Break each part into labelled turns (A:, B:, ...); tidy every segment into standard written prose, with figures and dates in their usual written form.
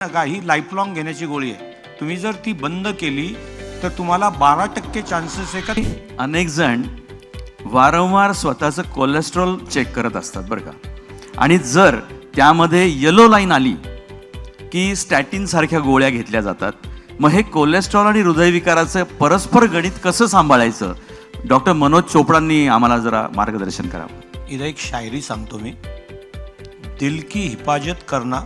A: नका, ही लाईफलॉंग घेण्याची गोळी आहे. तुम्ही जर ती बंद केली तर तुम्हाला 12% चान्सेस आहे का.
B: अनेक जण वारंवार स्वतःचं कोलेस्ट्रॉल चेक करत असतात बरं का, आणि जर त्यामध्ये येलो लाईन आली की स्टॅटिन सारख्या गोळ्या घेतल्या जातात. मग हे कोलेस्ट्रॉल आणि हृदयविकाराचं परस्पर गणित कसं सांभाळायचं, डॉक्टर मनोज चोपडांनी आम्हाला जरा मार्गदर्शन करावं.
A: इधर एक शायरी सांगतो मी. दिल की हिफाजत करना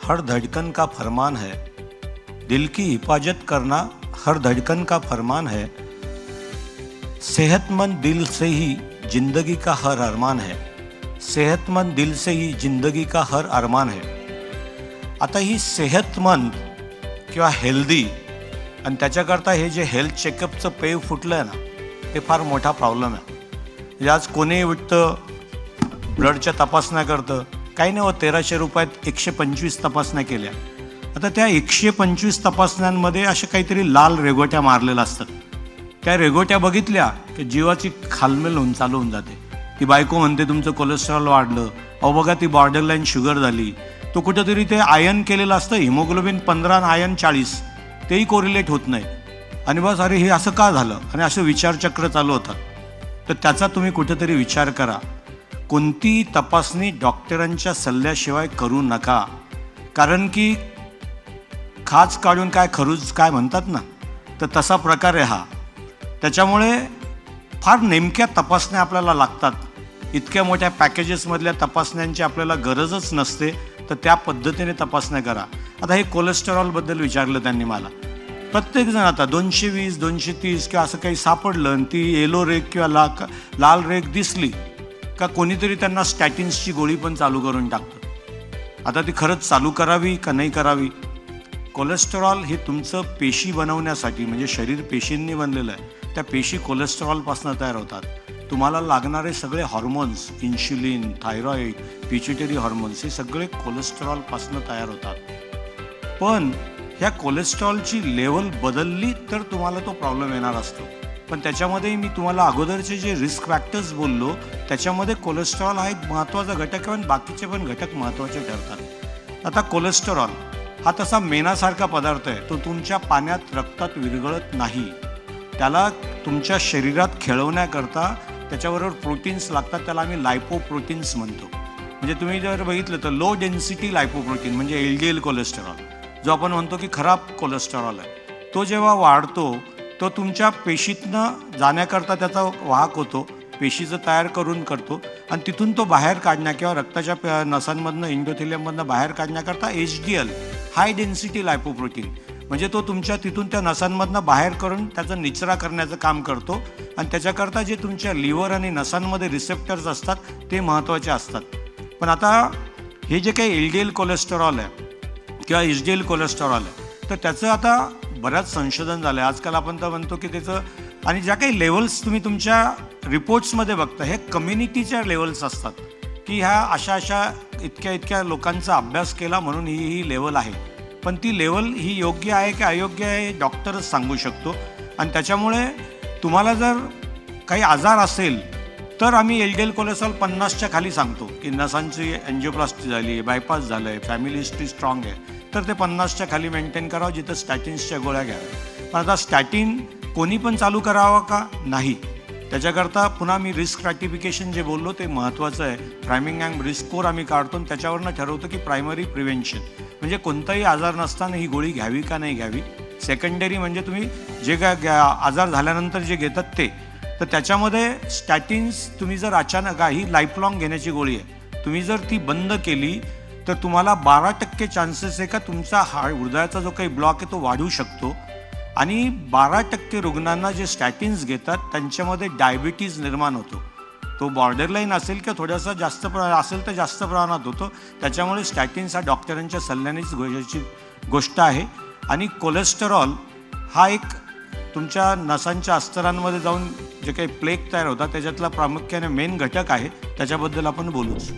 A: हर धड़कन का फरमान है. दिल की हिफाजत करना हर धड़कन का फरमान है. सेहतमंद दिल से ही जिंदगी का हर अरमान है. सेहतमंद दिल से ही जिंदगी का हर अरमान है. आता ही सेहतमंद किंवा हेल्दी आणि त्याच्याकरता हे जे हेल्थ चेकअपचं पेव फुटलं आहे ना, हे फार मोठा प्रॉब्लेम आहे. म्हणजे आज कोणी उठतं, ब्लडच्या तपासण्या करतं, काही नाही, 1300 रुपयात 125 तपासण्या केल्या. आता त्या 125 तपासण्यांमध्ये अशा काहीतरी लाल रेघोट्या मारलेल्या असतात. त्या रेघोट्या बघितल्या की जीवाची खालमेल होऊन चालू होऊन जाते. ती बायको म्हणते तुमचं कोलेस्ट्रॉल वाढलं, अहो बघा ती बॉर्डरलाईन शुगर झाली. तो कुठंतरी ते आयन केलेलं असतं, हिमोग्लोबिन 15 आणि आयन 40, तेही कोरिलेट होत नाही. आणि बस अरे हे असं का झालं, आणि असं विचारचक्र चालू होतात. तर त्याचा तुम्ही कुठेतरी विचार करा. कोणतीही तपासणी डॉक्टरांच्या सल्ल्याशिवाय करू नका. कारण की खाज काढून काय खरूज काय म्हणतात ना, तर तसा प्रकार आहे हा. त्याच्यामुळे फार नेमक्या तपासण्या आपल्याला लागतात. इतक्या मोठ्या पॅकेजेसमधल्या तपासण्यांची आपल्याला गरजच नसते. तर त्या पद्धतीने तपासण्या करा. आता हे कोलेस्टेरॉलबद्दल विचारलं त्यांनी मला. प्रत्येकजण आता 220 230 किंवा असं काही सापडलं आणि ती येलो रेग किंवा लाल रेग दिसली का कोणीतरी त्यांना स्टॅटिन्सची गोळी पण चालू करून टाकतं. आता ती खरंच चालू करावी का नाही करावी. कोलेस्टेरॉल हे तुमचं पेशी बनवण्यासाठी, म्हणजे शरीर पेशींनी बनलेलं आहे, त्या पेशी कोलेस्टेरॉलपासून तयार होतात. तुम्हाला लागणारे सगळे hormones, insulin, thyroid, pituitary hormones, हे सगळे कोलेस्टेरॉलपासून तयार होतात. पण ह्या कोलेस्ट्रॉलची लेवल बदलली तर तुम्हाला तो प्रॉब्लेम येणार असतो. पण त्याच्यामध्ये मी तुम्हाला अगोदरचे जे रिस्क फॅक्टर्स बोललो, त्याच्यामध्ये कोलेस्ट्रॉल हा एक महत्त्वाचा घटक आहे आणि बाकीचे पण घटक महत्त्वाचे ठरतात. आता कोलेस्ट्रॉल हा तसा मेणासारखा पदार्थ आहे. तो तुमच्या पाण्यात, रक्तात विरघळत नाही. त्याला तुमच्या शरीरात खेळवण्याकरता त्याच्याबरोबर प्रोटीन्स लागतात. त्याला आम्ही लायपोप्रोटीन्स म्हणतो. म्हणजे तुम्ही जर बघितलं तर लो डेन्सिटी लायपोप्रोटीन म्हणजे LDL कोलेस्टेरॉल, जो आपण म्हणतो की खराब कोलेस्टेरॉल आहे, तो जेव्हा वाढतो तो तुमच्या पेशीतनं जाण्याकरता त्याचा वाहक होतो, पेशीचं तयार करून करतो, आणि तिथून तो बाहेर काढण्या किंवा रक्ताच्या नसांमधनं, इंडोथिलियममधनं बाहेर काढण्याकरता HDL हाय डेन्सिटी लायपोप्रोटीन, म्हणजे तो तुमच्या तिथून त्या नसांमधनं बाहेर करून त्याचा निचरा करण्याचं काम करतो. आणि त्याच्याकरता जे तुमच्या लिव्हर आणि नसांमध्ये रिसेप्टर्स असतात ते महत्त्वाचे असतात. पण आता हे जे काही LDL कोलेस्टेरॉल आहे किंवा HDL कोलेस्टेरॉल आहे, तर त्याचं आता बऱ्याच संशोधन झालं आहे. आजकाल आपण तर म्हणतो की त्याचं, आणि ज्या काही लेवल्स तुम्ही तुमच्या रिपोर्ट्समध्ये बघता, हे कम्युनिटीच्या लेवल्स असतात की ह्या अशा इतक्या लोकांचा अभ्यास केला म्हणून ही लेवल आहे. पण ती लेवल ही योग्य आहे की अयोग्य आहे हे डॉक्टरच सांगू शकतो. आणि त्याच्यामुळे तुम्हाला जर काही आजार असेल तर आम्ही LDL कोलेस्ट्रॉल 50च्या खाली सांगतो की नसांची एन्जिओप्लास्टी झाली आहे, बायपास झालं आहे, फॅमिली हिस्ट्री स्ट्रॉंग आहे, तर ते 50च्या खाली मेंटेन करावं, जिथं स्टॅटिन्सच्या गोळ्या घ्याव्या. पण आता स्टॅटिन कोणी पण चालू करावा का नाही, त्याच्याकरता पुन्हा मी रिस्क स्ट्रॅटिफिकेशन जे बोललो ते महत्त्वाचं आहे. फ्रायमिंग रिस्क स्कोर आम्ही काढतो आणि त्याच्यावरनं ठरवतो की प्रायमरी प्रिव्हेन्शन म्हणजे कोणताही आजार नसताना ही गोळी घ्यावी का नाही घ्यावी. सेकंडरी म्हणजे तुम्ही जे काय आजार झाल्यानंतर जे घेतात ते. तर त्याच्यामध्ये स्टॅटिन्स तुम्ही जर अचानक, ही लाईफलॉंग घेण्याची गोळी आहे, तुम्ही जर ती बंद केली तर तुम्हाला 12% चान्सेस आहे का तुमचा हृदयाचा जो काही ब्लॉक आहे तो वाढू शकतो. आणि 12% रुग्णांना जे स्टॅटिन्स घेतात त्यांच्यामध्ये डायबिटीज निर्माण होतो. तो बॉर्डरलाईन असेल किंवा थोडासा जास्त असेल तर जास्त प्रमाणात होतो. त्याच्यामुळे स्टॅटिन्स हा डॉक्टरांच्या सल्ल्यानेच घ्यायची गोष्ट आहे. आणि कोलेस्टेरॉल हा एक तुमच्या नसांच्या अस्तरांमध्ये जाऊन जे काही प्लेग तयार होतात त्याच्यातला प्रामुख्याने मेन घटक आहे. त्याच्याबद्दल आपण बोलूच.